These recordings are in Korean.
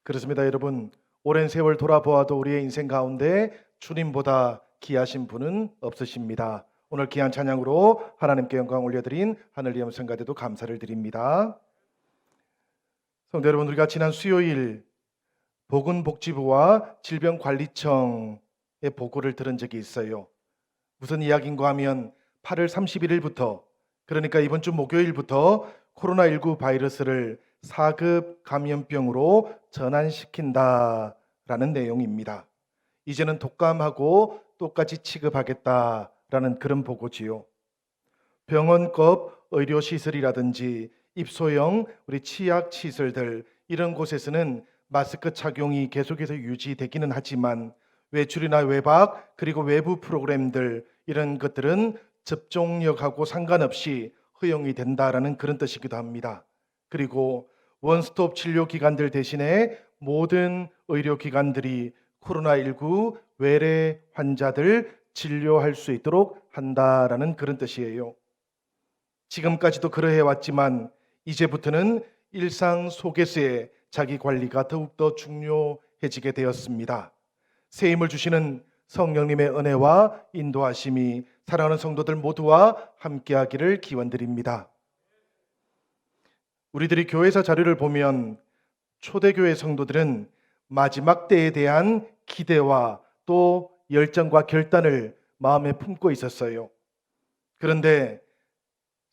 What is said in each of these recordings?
그렇습니다, 여러분. 오랜 세월 돌아보아도 우리의 인생 가운데 주님보다 귀하신 분은 없으십니다. 오늘 귀한 찬양으로 하나님께 영광 올려드린 하늘의 염성가대도 감사를 드립니다. 성도 여러분, 우리가 지난 수요일 보건복지부와 질병관리청의 보고를 들은 적이 있어요. 무슨 이야기인가 하면 8월 31일부터, 그러니까 이번 주 목요일부터 코로나19 바이러스를 4급 감염병으로 전환시킨다라는 내용입니다. 이제는 독감하고 똑같이 취급하겠다라는 그런 보고지요. 병원급 의료시설이라든지 입소형 우리 치약시설들, 이런 곳에서는 마스크 착용이 계속해서 유지되기는 하지만 외출이나 외박 그리고 외부 프로그램들, 이런 것들은 접종력하고 상관없이 허용이 된다라는 그런 뜻이기도 합니다. 그리고 원스톱 진료기관들 대신에 모든 의료기관들이 코로나19 외래 환자들 진료할 수 있도록 한다라는 그런 뜻이에요. 지금까지도 그러해 왔지만 이제부터는 일상 속에서의 자기 관리가 더욱더 중요해지게 되었습니다. 새 힘을 주시는 성령님의 은혜와 인도하심이 사랑하는 성도들 모두와 함께하기를 기원드립니다. 우리들이 교회사 자료를 보면 초대교회 성도들은 마지막 때에 대한 기대와 또 열정과 결단을 마음에 품고 있었어요. 그런데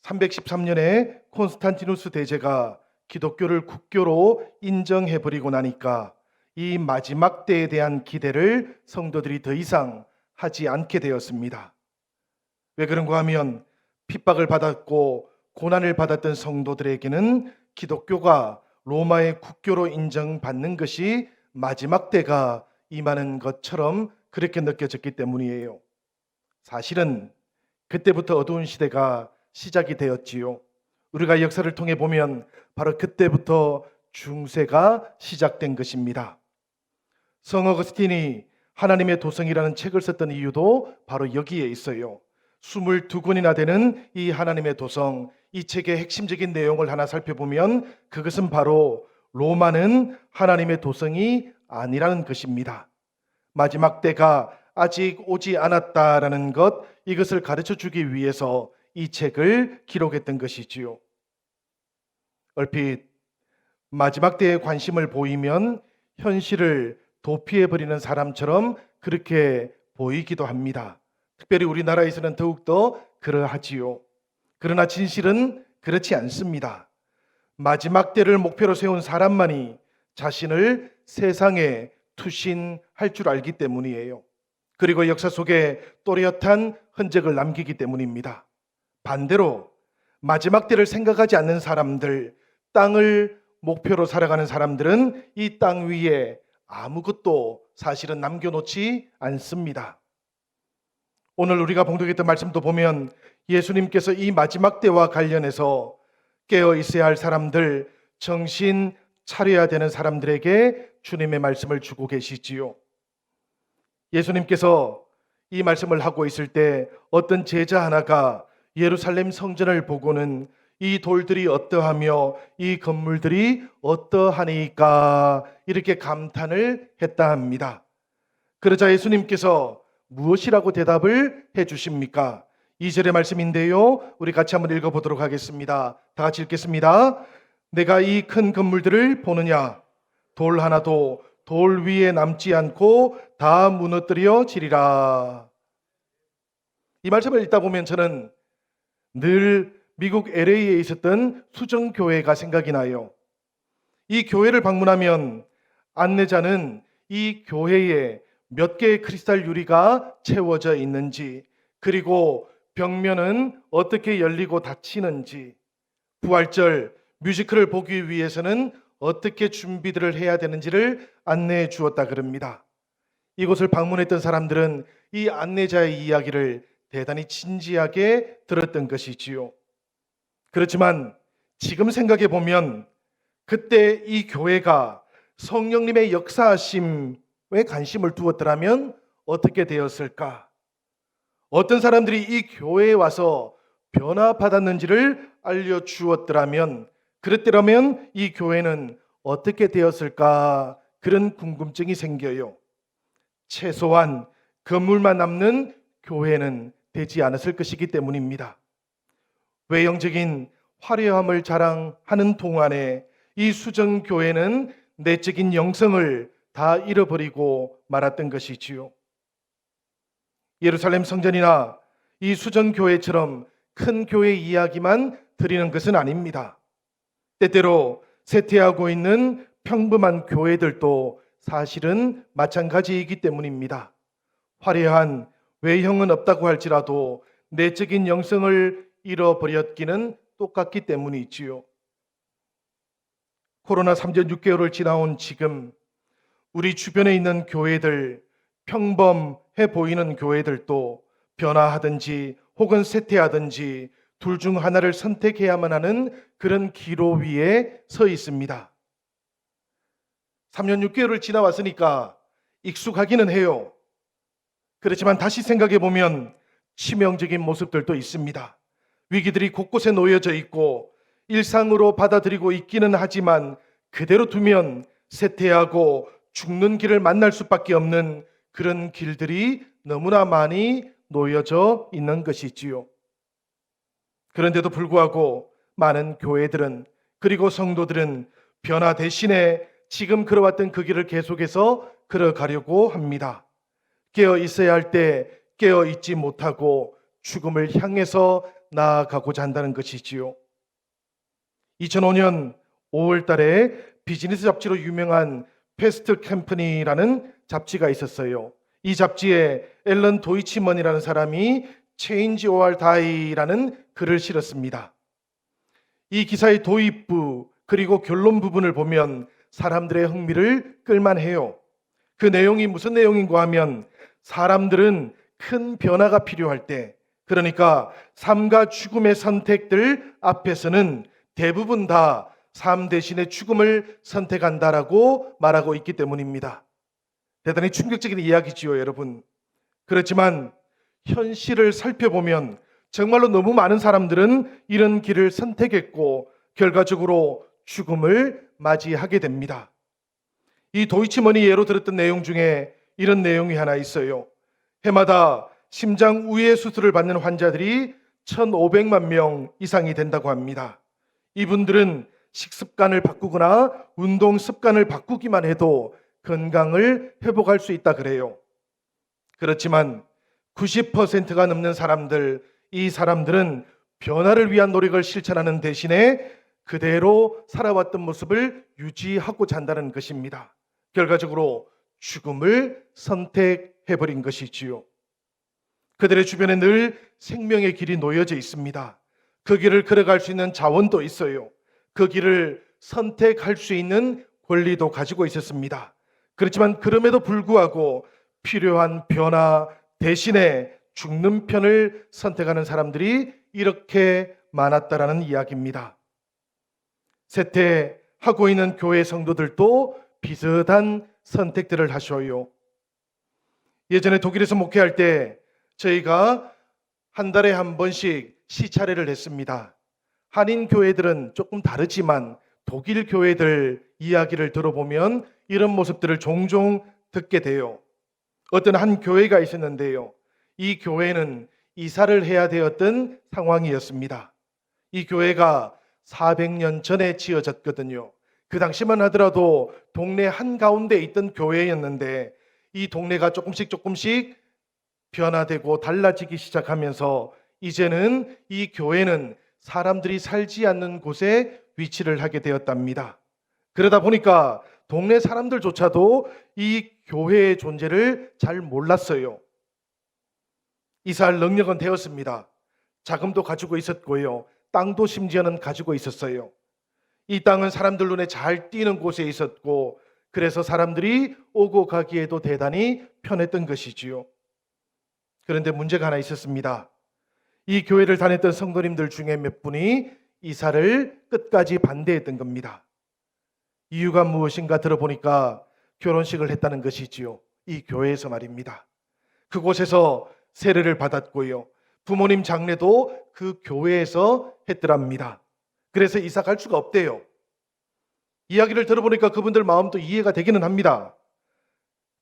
313년에 콘스탄티누스 대제가 기독교를 국교로 인정해버리고 나니까 이 마지막 때에 대한 기대를 성도들이 더 이상 하지 않게 되었습니다. 왜 그런가 하면 핍박을 받았고 고난을 받았던 성도들에게는 기독교가 로마의 국교로 인정받는 것이 마지막 때가 임하는 것처럼 그렇게 느껴졌기 때문이에요. 사실은 그때부터 어두운 시대가 시작이 되었지요. 우리가 역사를 통해 보면 바로 그때부터 중세가 시작된 것입니다. 성 어거스틴이 하나님의 도성이라는 책을 썼던 이유도 바로 여기에 있어요. 22권이나 되는 이 하나님의 도성, 이 책의 핵심적인 내용을 하나 살펴보면 그것은 바로 로마는 하나님의 도성이 아니라는 것입니다. 마지막 때가 아직 오지 않았다라는 것, 이것을 가르쳐 주기 위해서 이 책을 기록했던 것이지요. 얼핏 마지막 때에 관심을 보이면 현실을 도피해버리는 사람처럼 그렇게 보이기도 합니다. 특별히 우리나라에서는 더욱더 그러하지요. 그러나 진실은 그렇지 않습니다. 마지막 때를 목표로 세운 사람만이 자신을 세상에 투신할 줄 알기 때문이에요. 그리고 역사 속에 또렷한 흔적을 남기기 때문입니다. 반대로 마지막 때를 생각하지 않는 사람들, 땅을 목표로 살아가는 사람들은 이 땅 위에 아무것도 사실은 남겨놓지 않습니다. 오늘 우리가 봉독했던 말씀도 보면 예수님께서 이 마지막 때와 관련해서 깨어 있어야 할 사람들, 정신 차려야 되는 사람들에게 주님의 말씀을 주고 계시지요. 예수님께서 이 말씀을 하고 있을 때 어떤 제자 하나가 예루살렘 성전을 보고는 이 돌들이 어떠하며 이 건물들이 어떠하니까 이렇게 감탄을 했다 합니다. 그러자 예수님께서 무엇이라고 대답을 해주십니까? 2절의 말씀인데요, 우리 같이 한번 읽어보도록 하겠습니다. 다 같이 읽겠습니다. 내가 이 큰 건물들을 보느냐? 돌 하나도 돌 위에 남지 않고 다 무너뜨려지리라. 이 말씀을 읽다 보면 저는 늘 미국 LA에 있었던 수정교회가 생각이 나요. 이 교회를 방문하면 안내자는 이 교회에 몇 개의 크리스탈 유리가 채워져 있는지, 그리고 벽면은 어떻게 열리고 닫히는지, 부활절 뮤지컬을 보기 위해서는 어떻게 준비들을 해야 되는지를 안내해 주었다 그럽니다. 이곳을 방문했던 사람들은 이 안내자의 이야기를 대단히 진지하게 들었던 것이지요. 그렇지만 지금 생각해 보면 그때 이 교회가 성령님의 역사하심에 관심을 두었더라면 어떻게 되었을까? 어떤 사람들이 이 교회에 와서 변화받았는지를 알려주었더라면, 그랬더라면 이 교회는 어떻게 되었을까 그런 궁금증이 생겨요. 최소한 건물만 남는 교회는 되지 않았을 것이기 때문입니다. 외형적인 화려함을 자랑하는 동안에 이 수정교회는 내적인 영성을 다 잃어버리고 말았던 것이지요. 예루살렘 성전이나 이 수정교회처럼 큰 교회 이야기만 드리는 것은 아닙니다. 때때로 쇠퇴하고 있는 평범한 교회들도 사실은 마찬가지이기 때문입니다. 화려한 외형은 없다고 할지라도 내적인 영성을 잃어버렸기는 똑같기 때문이지요. 코로나 3년 6개월을 지나온 지금 우리 주변에 있는 교회들, 평범해 보이는 교회들도 변화하든지 혹은 쇠퇴하든지 둘 중 하나를 선택해야만 하는 그런 기로 위에 서 있습니다. 3년 6개월을 지나왔으니까 익숙하기는 해요. 그렇지만 다시 생각해 보면 치명적인 모습들도 있습니다. 위기들이 곳곳에 놓여져 있고 일상으로 받아들이고 있기는 하지만 그대로 두면 쇠퇴하고 죽는 길을 만날 수밖에 없는 그런 길들이 너무나 많이 놓여져 있는 것이지요. 그런데도 불구하고 많은 교회들은 그리고 성도들은 변화 대신에 지금 걸어왔던 그 길을 계속해서 걸어가려고 합니다. 깨어 있어야 할 때 깨어 있지 못하고 죽음을 향해서 나아가고자 한다는 것이지요. 2005년 5월 달에 비즈니스 잡지로 유명한 패스트 컴퍼니라는 잡지가 있었어요. 이 잡지에 앨런 도이치먼이라는 사람이 Change or Die라는 글을 실었습니다. 이 기사의 도입부 그리고 결론 부분을 보면 사람들의 흥미를 끌만해요. 그 내용이 무슨 내용인가 하면 사람들은 큰 변화가 필요할 때, 그러니까 삶과 죽음의 선택들 앞에서는 대부분 다 삶 대신에 죽음을 선택한다라고 말하고 있기 때문입니다. 대단히 충격적인 이야기지요, 여러분. 그렇지만 현실을 살펴보면 정말로 너무 많은 사람들은 이런 길을 선택했고 결과적으로 죽음을 맞이하게 됩니다. 이 도이치먼이 예로 들었던 내용 중에 이런 내용이 하나 있어요. 해마다 심장 우회 수술을 받는 환자들이 1,500만 명 이상이 된다고 합니다. 이분들은 식습관을 바꾸거나 운동 습관을 바꾸기만 해도 건강을 회복할 수 있다 그래요. 그렇지만 90%가 넘는 사람들, 이 사람들은 변화를 위한 노력을 실천하는 대신에 그대로 살아왔던 모습을 유지하고자 한다는 것입니다. 결과적으로 죽음을 선택해버린 것이지요. 그들의 주변에 늘 생명의 길이 놓여져 있습니다. 그 길을 걸어갈 수 있는 자원도 있어요. 그 길을 선택할 수 있는 권리도 가지고 있었습니다. 그렇지만 그럼에도 불구하고 필요한 변화 대신에 죽는 편을 선택하는 사람들이 이렇게 많았다라는 이야기입니다. 쇠퇴하고 있는 교회 성도들도 비슷한 선택들을 하셔요. 예전에 독일에서 목회할 때 저희가 한 달에 한 번씩 시차례를 했습니다. 한인 교회들은 조금 다르지만 독일 교회들 이야기를 들어보면 이런 모습들을 종종 듣게 돼요. 어떤 한 교회가 있었는데요. 이 교회는 이사를 해야 되었던 상황이었습니다. 이 교회가 400년 전에 지어졌거든요. 그 당시만 하더라도 동네 한가운데 있던 교회였는데 이 동네가 조금씩 변화되고 달라지기 시작하면서 이제는 이 교회는 사람들이 살지 않는 곳에 위치를 하게 되었답니다. 그러다 보니까 동네 사람들조차도 이 교회의 존재를 잘 몰랐어요. 이사할 능력은 되었습니다. 자금도 가지고 있었고요. 땅도 심지어는 가지고 있었어요. 이 땅은 사람들 눈에 잘 띄는 곳에 있었고 그래서 사람들이 오고 가기에도 대단히 편했던 것이지요. 그런데 문제가 하나 있었습니다. 이 교회를 다녔던 성도님들 중에 몇 분이 이사를 끝까지 반대했던 겁니다. 이유가 무엇인가 들어보니까 결혼식을 했다는 것이지요. 이 교회에서 말입니다. 그곳에서 세례를 받았고요. 부모님 장례도 그 교회에서 했더랍니다. 그래서 이사 갈 수가 없대요. 이야기를 들어보니까 그분들 마음도 이해가 되기는 합니다.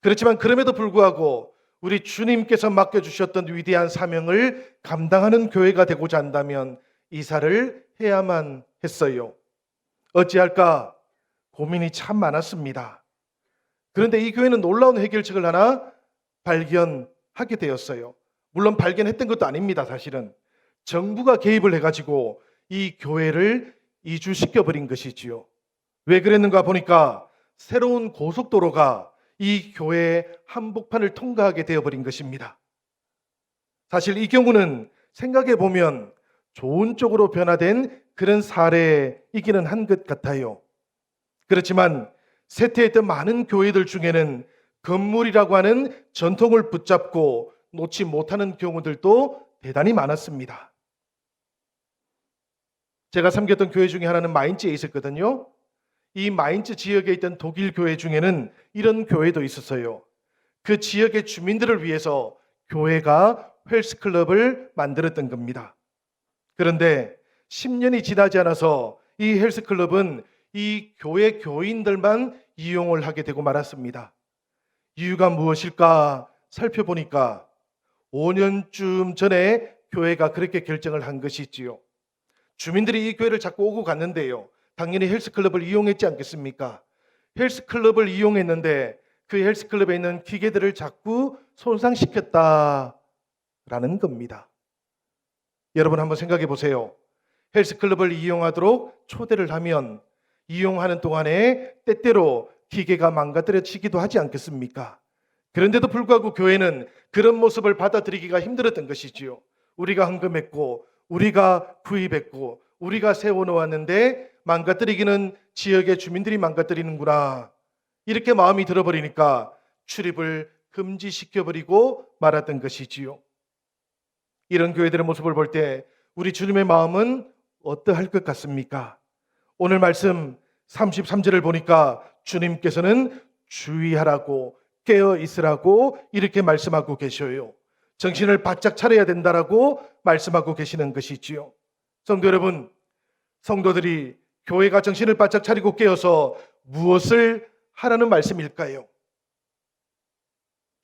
그렇지만 그럼에도 불구하고 우리 주님께서 맡겨주셨던 위대한 사명을 감당하는 교회가 되고자 한다면 이사를 해야만 했어요. 어찌할까 고민이 참 많았습니다. 그런데 이 교회는 놀라운 해결책을 하나 발견하게 되었어요. 물론 발견했던 것도 아닙니다. 사실은 정부가 개입을 해가지고 이 교회를 이주시켜버린 것이지요. 왜 그랬는가 보니까 새로운 고속도로가 이 교회의 한복판을 통과하게 되어버린 것입니다. 사실 이 경우는 생각해 보면 좋은 쪽으로 변화된 그런 사례이기는 한 것 같아요. 그렇지만 쇠퇴했던 많은 교회들 중에는 건물이라고 하는 전통을 붙잡고 놓지 못하는 경우들도 대단히 많았습니다. 제가 섬겼던 교회 중에 하나는 마인츠에 있었거든요. 이 마인츠 지역에 있던 독일 교회 중에는 이런 교회도 있었어요. 그 지역의 주민들을 위해서 교회가 헬스클럽을 만들었던 겁니다. 그런데 10년이 지나지 않아서 이 헬스클럽은 이 교회 교인들만 이용을 하게 되고 말았습니다. 이유가 무엇일까 살펴보니까 5년쯤 전에 교회가 그렇게 결정을 한 것이지요. 주민들이 이 교회를 자꾸 오고 갔는데요. 당연히 헬스클럽을 이용했지 않겠습니까? 헬스클럽을 이용했는데 그 헬스클럽에 있는 기계들을 자꾸 손상시켰다라는 겁니다. 여러분 한번 생각해 보세요. 헬스클럽을 이용하도록 초대를 하면 이용하는 동안에 때때로 기계가 망가뜨려지기도 하지 않겠습니까? 그런데도 불구하고 교회는 그런 모습을 받아들이기가 힘들었던 것이지요. 우리가 헌금했고 우리가 구입했고 우리가 세워놓았는데 망가뜨리기는 지역의 주민들이 망가뜨리는구나. 이렇게 마음이 들어버리니까 출입을 금지시켜버리고 말았던 것이지요. 이런 교회들의 모습을 볼 때 우리 주님의 마음은 어떠할 것 같습니까? 오늘 말씀 33절을 보니까 주님께서는 주의하라고 깨어 있으라고 이렇게 말씀하고 계셔요. 정신을 바짝 차려야 된다라고 말씀하고 계시는 것이지요. 성도 여러분, 성도들이 교회가 정신을 바짝 차리고 깨어서 무엇을 하라는 말씀일까요?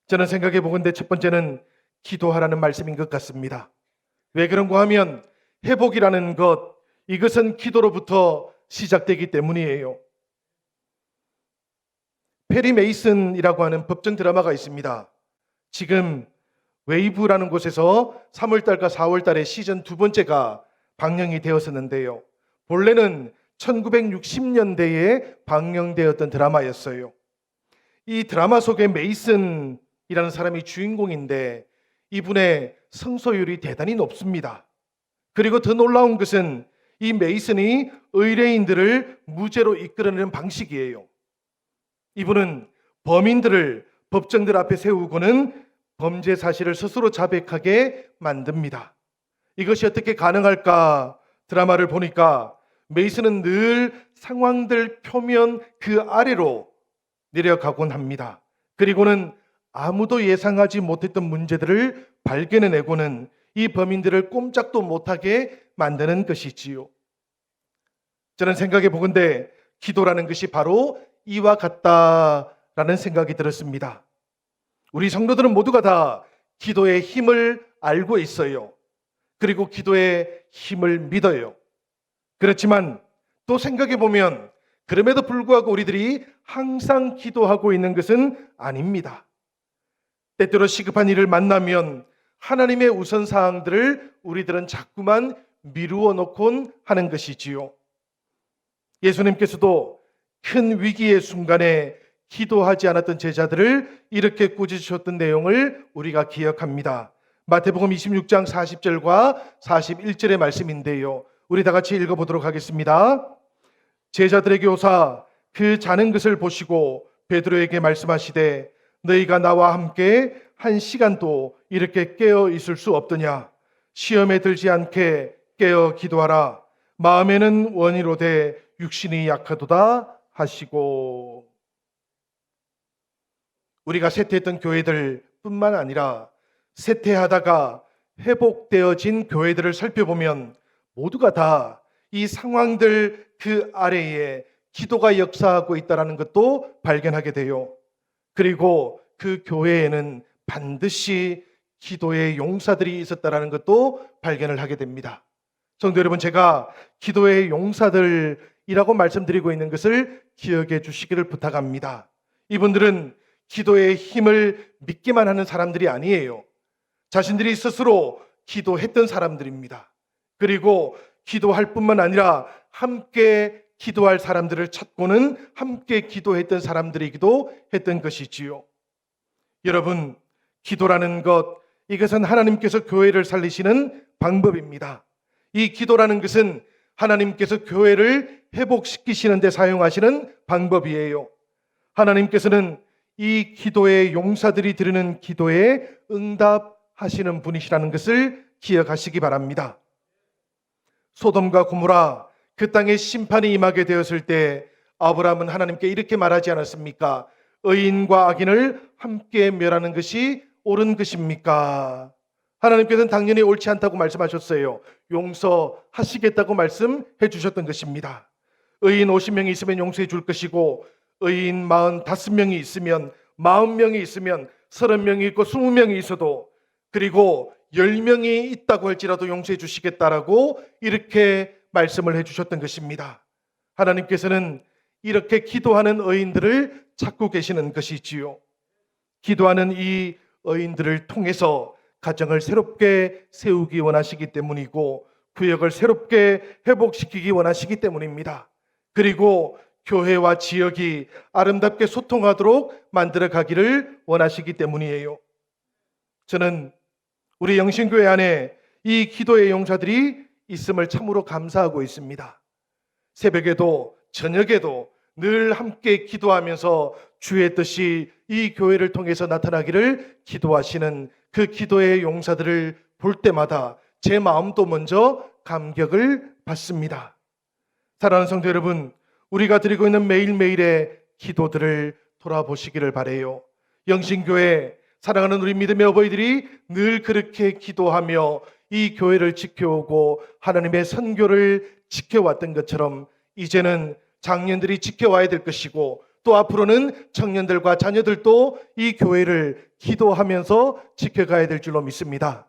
저는 생각해 보건대 첫 번째는 기도하라는 말씀인 것 같습니다. 왜 그런가 하면 회복이라는 것, 이것은 기도로부터 시작되기 때문이에요. 페리 메이슨이라고 하는 법정 드라마가 있습니다. 지금 웨이브라는 곳에서 3월달과 4월달에 시즌 두 번째가 방영이 되었었는데요. 본래는 1960년대에 방영되었던 드라마였어요. 이 드라마 속에 메이슨이라는 사람이 주인공인데 이분의 성소율이 대단히 높습니다. 그리고 더 놀라운 것은 이 메이슨이 의뢰인들을 무죄로 이끌어내는 방식이에요. 이분은 범인들을 법정들 앞에 세우고는 범죄 사실을 스스로 자백하게 만듭니다. 이것이 어떻게 가능할까? 드라마를 보니까 메이슨은 늘 상황들 표면 그 아래로 내려가곤 합니다. 그리고는 아무도 예상하지 못했던 문제들을 발견해내고는 이 범인들을 꼼짝도 못하게 만드는 것이지요. 저는 생각해 보건대 기도라는 것이 바로 이와 같다라는 생각이 들었습니다. 우리 성도들은 모두가 다 기도의 힘을 알고 있어요. 그리고 기도의 힘을 믿어요. 그렇지만 또 생각해 보면 그럼에도 불구하고 우리들이 항상 기도하고 있는 것은 아닙니다. 때때로 시급한 일을 만나면 하나님의 우선사항들을 우리들은 자꾸만 미루어 놓곤 하는 것이지요. 예수님께서도 큰 위기의 순간에 기도하지 않았던 제자들을 이렇게 꾸짖으셨던 내용을 우리가 기억합니다. 마태복음 26장 40절과 41절의 말씀인데요. 우리 다 같이 읽어보도록 하겠습니다. 제자들에게 오사 그 자는 것을 보시고 베드로에게 말씀하시되 너희가 나와 함께 한 시간도 이렇게 깨어 있을 수 없더냐. 시험에 들지 않게 깨어 기도하라. 마음에는 원이로되 육신이 약하도다 하시고. 우리가 쇠퇴했던 교회들 뿐만 아니라 쇠퇴하다가 회복되어진 교회들을 살펴보면 모두가 다 이 상황들 그 아래에 기도가 역사하고 있다는 것도 발견하게 돼요. 그리고 그 교회에는 반드시 기도의 용사들이 있었다는 것도 발견을 하게 됩니다. 성도 여러분, 제가 기도의 용사들이라고 말씀드리고 있는 것을 기억해 주시기를 부탁합니다. 이분들은 기도의 힘을 믿기만 하는 사람들이 아니에요. 자신들이 스스로 기도했던 사람들입니다. 그리고 기도할 뿐만 아니라 함께 기도할 사람들을 찾고는 함께 기도했던 사람들이기도 했던 것이지요. 여러분, 기도라는 것, 이것은 하나님께서 교회를 살리시는 방법입니다. 이 기도라는 것은 하나님께서 교회를 회복시키시는 데 사용하시는 방법이에요. 하나님께서는 이 기도의 용사들이 드리는 기도에 응답하시는 분이시라는 것을 기억하시기 바랍니다. 소돔과 고모라, 그 땅에 심판이 임하게 되었을 때 아브라함은 하나님께 이렇게 말하지 않았습니까? 의인과 악인을 함께 멸하는 것이 옳은 것입니까? 하나님께서는 당연히 옳지 않다고 말씀하셨어요. 용서하시겠다고 말씀해 주셨던 것입니다. 의인 50명이 있으면 용서해 줄 것이고, 의인 45명이 있으면, 40명이 있으면, 30명이 있고 20명이 있어도, 그리고 10명이 있다고 할지라도 용서해 주시겠다라고 이렇게 말씀을 해 주셨던 것입니다. 하나님께서는 이렇게 기도하는 의인들을 찾고 계시는 것이지요. 기도하는 이 의인들을 통해서 가정을 새롭게 세우기 원하시기 때문이고, 구역을 새롭게 회복시키기 원하시기 때문입니다. 그리고 교회와 지역이 아름답게 소통하도록 만들어 가기를 원하시기 때문이에요. 저는 우리 영신교회 안에 이 기도의 용사들이 있음을 참으로 감사하고 있습니다. 새벽에도 저녁에도 늘 함께 기도하면서 주의 뜻이 이 교회를 통해서 나타나기를 기도하시는 그 기도의 용사들을 볼 때마다 제 마음도 먼저 감격을 받습니다. 사랑하는 성도 여러분, 우리가 드리고 있는 매일매일의 기도들을 돌아보시기를 바라요. 영신교회 사랑하는 우리 믿음의 어버이들이 늘 그렇게 기도하며 이 교회를 지켜오고 하나님의 선교를 지켜왔던 것처럼 이제는 장년들이 지켜와야 될 것이고, 또 앞으로는 청년들과 자녀들도 이 교회를 기도하면서 지켜가야 될 줄로 믿습니다.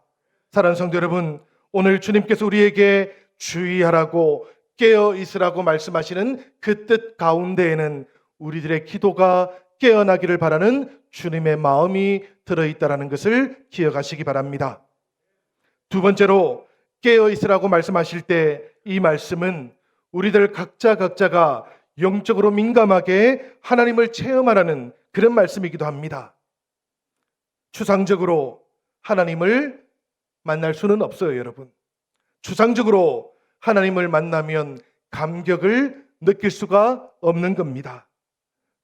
사랑하는 성도 여러분, 오늘 주님께서 우리에게 주의하라고 깨어 있으라고 말씀하시는 그 뜻 가운데에는 우리들의 기도가 깨어나기를 바라는 주님의 마음이 들어있다는 것을 기억하시기 바랍니다. 두 번째로 깨어 있으라고 말씀하실 때 이 말씀은 우리들 각자가 영적으로 민감하게 하나님을 체험하라는 그런 말씀이기도 합니다. 추상적으로 하나님을 만날 수는 없어요, 여러분. 추상적으로 하나님을 만나면 감격을 느낄 수가 없는 겁니다.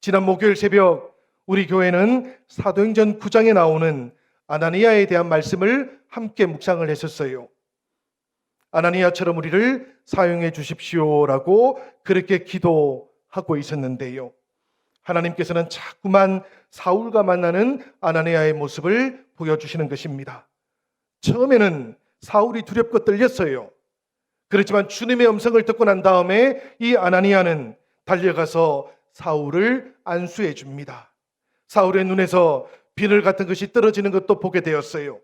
지난 목요일 새벽 우리 교회는 사도행전 9장에 나오는 아나니아에 대한 말씀을 함께 묵상을 했었어요. 아나니아처럼 우리를 사용해 주십시오라고 그렇게 기도하고 있었는데요. 하나님께서는 자꾸만 사울과 만나는 아나니아의 모습을 보여주시는 것입니다. 처음에는 사울이 두렵고 떨렸어요. 그렇지만 주님의 음성을 듣고 난 다음에 이 아나니아는 달려가서 사울을 안수해 줍니다. 사울의 눈에서 비늘 같은 것이 떨어지는 것도 보게 되었어요.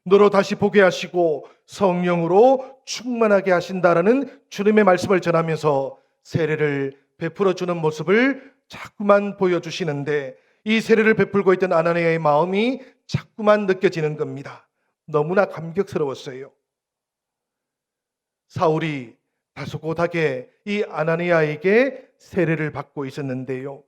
너로 다시 보게 하시고 성령으로 충만하게 하신다라는 주님의 말씀을 전하면서 세례를 베풀어 주는 모습을 자꾸만 보여주시는데, 이 세례를 베풀고 있던 아나니아의 마음이 자꾸만 느껴지는 겁니다. 너무나 감격스러웠어요. 사울이 다소곳하게 이 아나니아에게 세례를 받고 있었는데요.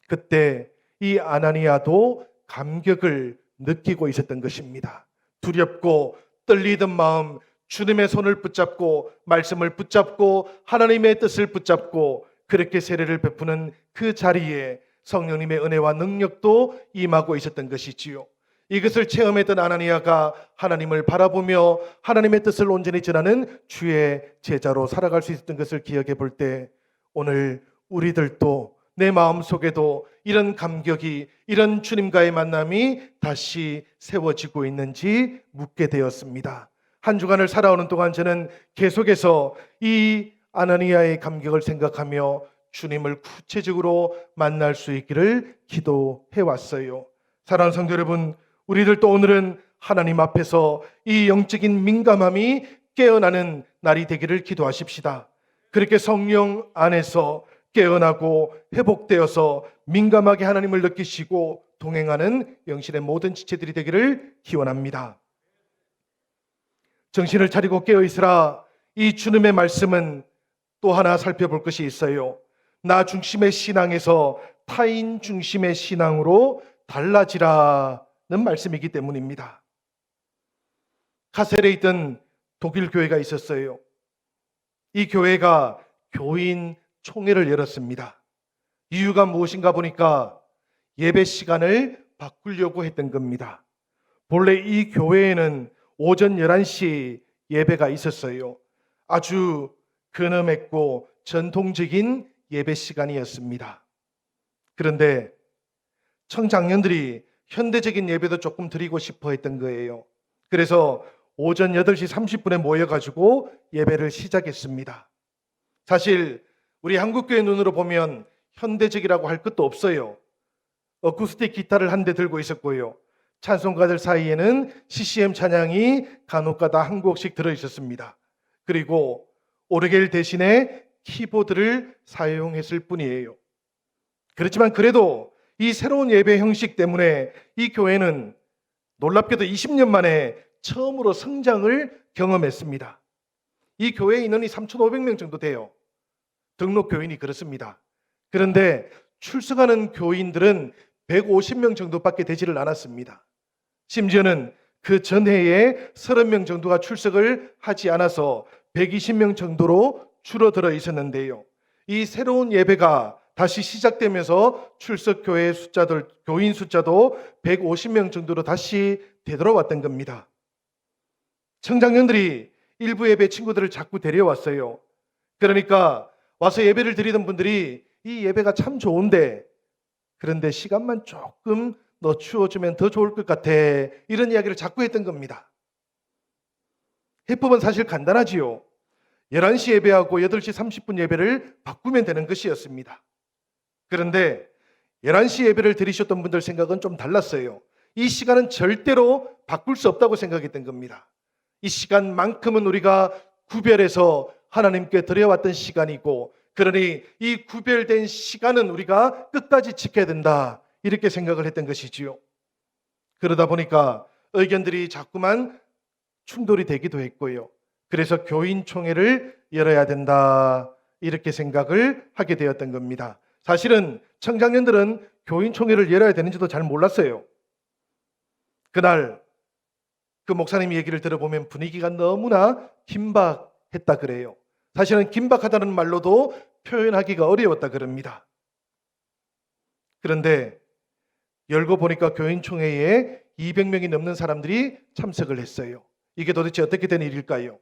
그때 이 아나니아도 감격을 느끼고 있었던 것입니다. 두렵고 떨리던 마음, 주님의 손을 붙잡고 말씀을 붙잡고 하나님의 뜻을 붙잡고 그렇게 세례를 베푸는 그 자리에 성령님의 은혜와 능력도 임하고 있었던 것이지요. 이것을 체험했던 아나니아가 하나님을 바라보며 하나님의 뜻을 온전히 전하는 주의 제자로 살아갈 수 있었던 것을 기억해 볼 때, 오늘 우리들도 내 마음속에도 이런 감격이, 이런 주님과의 만남이 다시 세워지고 있는지 묻게 되었습니다. 한 주간을 살아오는 동안 저는 계속해서 이 아나니아의 감격을 생각하며 주님을 구체적으로 만날 수 있기를 기도해 왔어요. 사랑하는 성도 여러분, 우리들도 오늘은 하나님 앞에서 이 영적인 민감함이 깨어나는 날이 되기를 기도하십시다. 그렇게 성령 안에서 깨어나고 회복되어서 민감하게 하나님을 느끼시고 동행하는 영신의 모든 지체들이 되기를 기원합니다. 정신을 차리고 깨어있으라. 이 주님의 말씀은 또 하나 살펴볼 것이 있어요. 나 중심의 신앙에서 타인 중심의 신앙으로 달라지라는 말씀이기 때문입니다. 카셀에 있던 독일 교회가 있었어요. 이 교회가 교인 총회를 열었습니다. 이유가 무엇인가 보니까 예배 시간을 바꾸려고 했던 겁니다. 본래 이 교회에는 오전 11시 예배가 있었어요. 아주 근엄했고 전통적인 예배 시간이었습니다. 그런데 청장년들이 현대적인 예배도 조금 드리고 싶어 했던 거예요. 그래서 오전 8시 30분에 모여가지고 예배를 시작했습니다. 사실 우리 한국교회 눈으로 보면 현대적이라고 할 것도 없어요. 어쿠스틱 기타를 한 대 들고 있었고요. 찬송가들 사이에는 CCM 찬양이 간혹가다 한 곡씩 들어있었습니다. 그리고 오르겔 대신에 키보드를 사용했을 뿐이에요. 그렇지만 그래도 이 새로운 예배 형식 때문에 이 교회는 놀랍게도 20년 만에 처음으로 성장을 경험했습니다. 이 교회 인원이 3,500명 정도 돼요. 등록 교인이 그렇습니다. 그런데 출석하는 교인들은 150명 정도밖에 되지를 않았습니다. 심지어는 그 전해에 30명 정도가 출석을 하지 않아서 120명 정도로 줄어들어 있었는데요. 이 새로운 예배가 다시 시작되면서 출석 교회 숫자들, 교인 숫자도 150명 정도로 다시 되돌아왔던 겁니다. 청장년들이 일부 예배 친구들을 자꾸 데려왔어요. 그러니까 와서 예배를 드리던 분들이 이 예배가 참 좋은데, 그런데 시간만 조금 늦추어주면 더 좋을 것 같아, 이런 이야기를 자꾸 했던 겁니다. 해법은 사실 간단하지요. 11시 예배하고 8시 30분 예배를 바꾸면 되는 것이었습니다. 그런데 11시 예배를 드리셨던 분들 생각은 좀 달랐어요. 이 시간은 절대로 바꿀 수 없다고 생각했던 겁니다. 이 시간만큼은 우리가 구별해서 하나님께 드려왔던 시간이고, 그러니 이 구별된 시간은 우리가 끝까지 지켜야 된다, 이렇게 생각을 했던 것이지요. 그러다 보니까 의견들이 자꾸만 충돌이 되기도 했고요. 그래서 교인총회를 열어야 된다, 이렇게 생각을 하게 되었던 겁니다. 사실은 청장년들은 교인총회를 열어야 되는지도 잘 몰랐어요. 그날 그 목사님 얘기를 들어보면 분위기가 너무나 긴박했다 그래요. 사실은 긴박하다는 말로도 표현하기가 어려웠다 그럽니다. 그런데 열고 보니까 교인총회에 200명이 넘는 사람들이 참석을 했어요. 이게 도대체 어떻게 된 일일까요?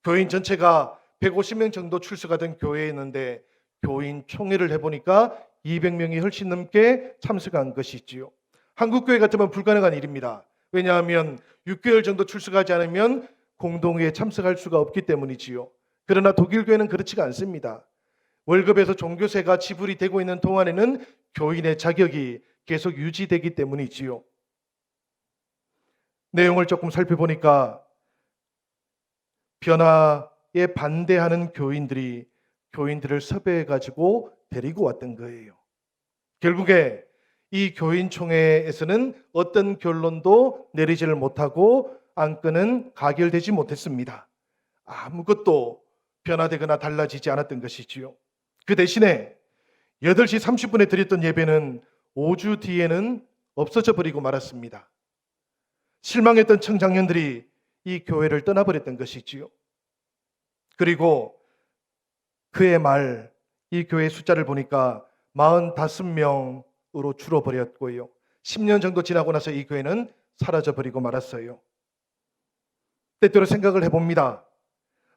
교인 전체가 150명 정도 출석하던 교회였는데 교인총회를 해보니까 200명이 훨씬 넘게 참석한 것이지요. 한국교회 같으면 불가능한 일입니다. 왜냐하면 6개월 정도 출석하지 않으면 공동회에 참석할 수가 없기 때문이지요. 그러나 독일교회는 그렇지가 않습니다. 월급에서 종교세가 지불이 되고 있는 동안에는 교인의 자격이 계속 유지되기 때문이지요. 내용을 조금 살펴보니까 변화에 반대하는 교인들이 교인들을 섭외해가지고 데리고 왔던 거예요. 결국에 이 교인총회에서는 어떤 결론도 내리지를 못하고 안건은 가결되지 못했습니다. 아무것도 변화되거나 달라지지 않았던 것이지요. 그 대신에 8시 30분에 드렸던 예배는 5주 뒤에는 없어져 버리고 말았습니다. 실망했던 청장년들이 이 교회를 떠나버렸던 것이지요. 그리고 그의 말, 이 교회 숫자를 보니까 45명으로 줄어버렸고요. 10년 정도 지나고 나서 이 교회는 사라져버리고 말았어요. 때때로 생각을 해봅니다.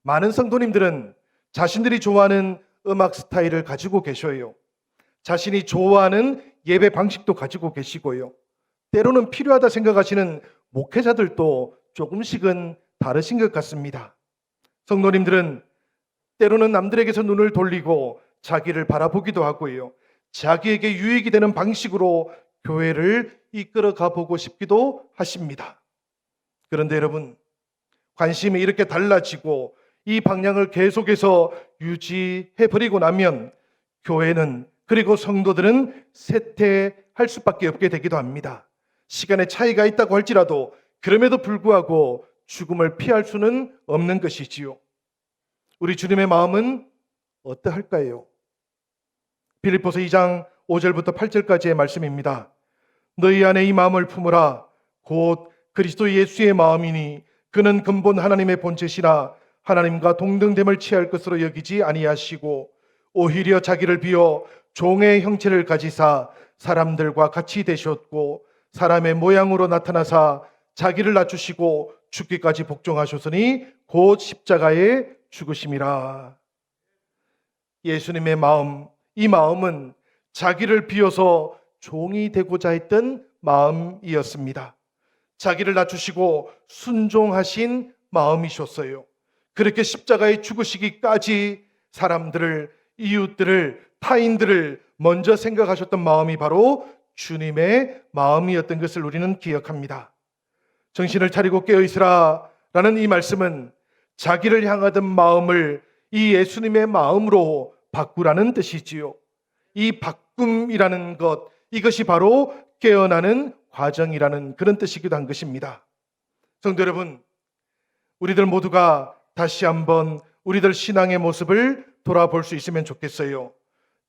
많은 성도님들은 자신들이 좋아하는 음악 스타일을 가지고 계셔요. 자신이 좋아하는 예배 방식도 가지고 계시고요. 때로는 필요하다 생각하시는 목회자들도 조금씩은 다르신 것 같습니다. 성도님들은 때로는 남들에게서 눈을 돌리고 자기를 바라보기도 하고요. 자기에게 유익이 되는 방식으로 교회를 이끌어 가보고 싶기도 하십니다. 그런데 여러분, 관심이 이렇게 달라지고 이 방향을 계속해서 유지해버리고 나면 교회는, 그리고 성도들은 쇠퇴할 수밖에 없게 되기도 합니다. 시간의 차이가 있다고 할지라도 그럼에도 불구하고 죽음을 피할 수는 없는 것이지요. 우리 주님의 마음은 어떠할까요? 빌립보서 2장 5절부터 8절까지의 말씀입니다. 너희 안에 이 마음을 품으라. 곧 그리스도 예수의 마음이니 그는 근본 하나님의 본체시라 하나님과 동등됨을 취할 것으로 여기지 아니하시고 오히려 자기를 비워 종의 형체를 가지사 사람들과 같이 되셨고 사람의 모양으로 나타나사 자기를 낮추시고 죽기까지 복종하셨으니 곧 십자가에 죽으심이라. 예수님의 마음, 이 마음은 자기를 비워서 종이 되고자 했던 마음이었습니다. 자기를 낮추시고 순종하신 마음이셨어요. 그렇게 십자가에 죽으시기까지 사람들을, 이웃들을, 타인들을 먼저 생각하셨던 마음이 바로 주님의 마음이었던 것을 우리는 기억합니다. 정신을 차리고 깨어있으라 라는 이 말씀은 자기를 향하던 마음을 이 예수님의 마음으로 바꾸라는 뜻이지요. 이 바꿈이라는 것, 이것이 바로 깨어나는 과정이라는 그런 뜻이기도 한 것입니다. 성도 여러분, 우리들 모두가 다시 한번 우리들 신앙의 모습을 돌아볼 수 있으면 좋겠어요.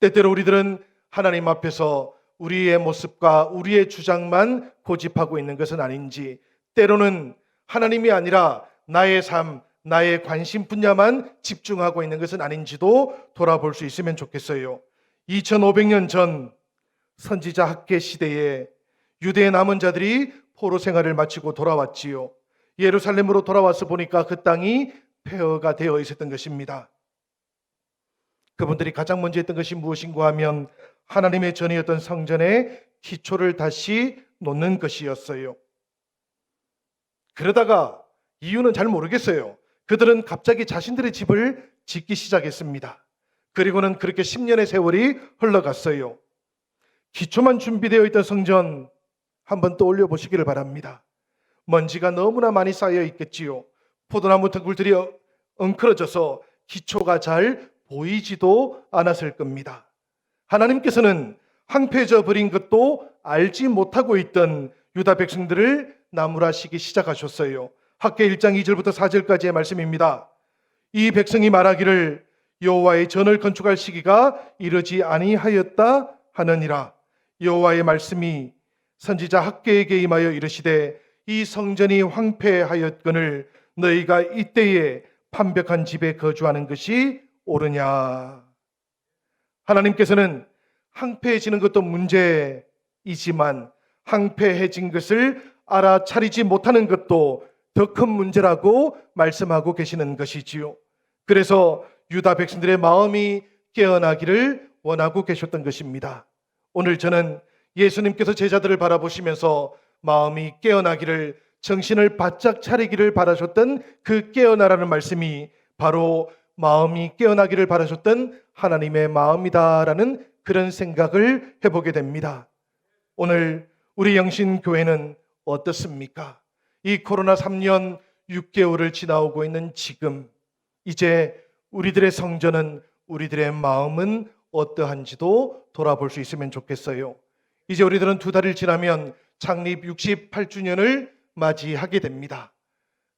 때때로 우리들은 하나님 앞에서 우리의 모습과 우리의 주장만 고집하고 있는 것은 아닌지, 때로는 하나님이 아니라 나의 삶, 나의 관심 분야만 집중하고 있는 것은 아닌지도 돌아볼 수 있으면 좋겠어요. 2500년 전 선지자 학계 시대에 유대의 남은 자들이 포로 생활을 마치고 돌아왔지요. 예루살렘으로 돌아와서 보니까 그 땅이 폐허가 되어 있었던 것입니다. 그분들이 가장 먼저 했던 것이 무엇인가 하면 하나님의 전이었던 성전의 기초를 다시 놓는 것이었어요. 그러다가 이유는 잘 모르겠어요. 그들은 갑자기 자신들의 집을 짓기 시작했습니다. 그리고는 그렇게 10년의 세월이 흘러갔어요. 기초만 준비되어 있던 성전 한번 떠올려 보시기를 바랍니다. 먼지가 너무나 많이 쌓여 있겠지요. 포도나무 등굴들이 엉클어져서 기초가 잘 보이지도 않았을 겁니다. 하나님께서는 황폐해져 버린 것도 알지 못하고 있던 유다 백성들을 나무라시기 시작하셨어요. 학계 1장 2절부터 4절까지의 말씀입니다. 이 백성이 말하기를 여호와의 전을 건축할 시기가 이르지 아니하였다 하느니라. 여호와의 말씀이 선지자 학계에게 임하여 이르시되 이 성전이 황폐하였거늘 너희가 이때에 판벽한 집에 거주하는 것이 옳으냐. 하나님께서는 황폐해지는 것도 문제이지만 황폐해진 것을 알아차리지 못하는 것도 더 큰 문제라고 말씀하고 계시는 것이지요. 그래서 유다 백성들의 마음이 깨어나기를 원하고 계셨던 것입니다. 오늘 저는 예수님께서 제자들을 바라보시면서 마음이 깨어나기를, 정신을 바짝 차리기를 바라셨던 그 깨어나라는 말씀이 바로 마음이 깨어나기를 바라셨던 하나님의 마음이다라는 그런 생각을 해보게 됩니다. 오늘 우리 영신교회는 어떻습니까? 이 코로나 3년 6개월을 지나오고 있는 지금, 이제 우리들의 성전은, 우리들의 마음은 어떠한지도 돌아볼 수 있으면 좋겠어요. 이제 우리들은 2달을 지나면 창립 68주년을 맞이하게 됩니다.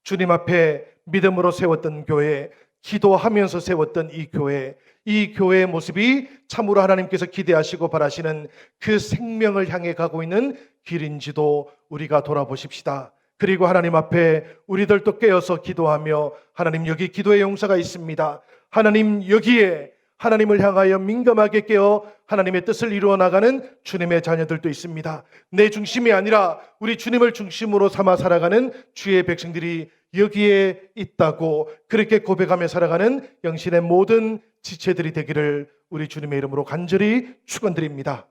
주님 앞에 믿음으로 세웠던 교회, 기도하면서 세웠던 이 교회의 모습이 참으로 하나님께서 기대하시고 바라시는 그 생명을 향해 가고 있는 길인지도 우리가 돌아보십시다. 그리고 하나님 앞에 우리들도 깨어서 기도하며, 하나님 여기 기도의 용사가 있습니다. 하나님 여기에 하나님을 향하여 민감하게 깨어 하나님의 뜻을 이루어 나가는 주님의 자녀들도 있습니다. 내 중심이 아니라 우리 주님을 중심으로 삼아 살아가는 주의 백성들이 여기에 있다고 그렇게 고백하며 살아가는 영신의 모든 지체들이 되기를 우리 주님의 이름으로 간절히 축원드립니다.